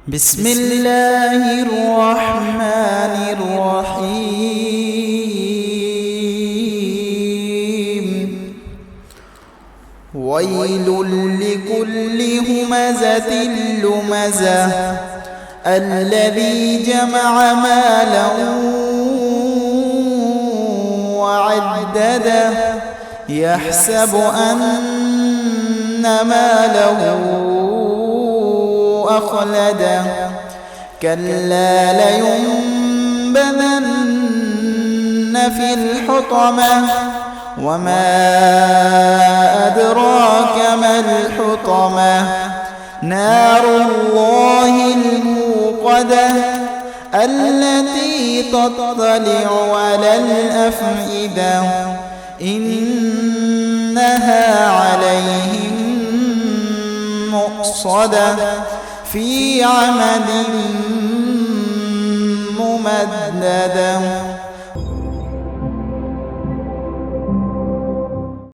بسم الله الرحمن الرحيم ويل لكل همزة لمزة الذي جمع مالا وعدده يحسب أن ماله أخلده كلا لينبذن في الحطمة وما أدراك ما الحطمة نار الله الموقدة التي تطلع على الأفئدة إنها عليهم مؤصدة في عمد ممددة.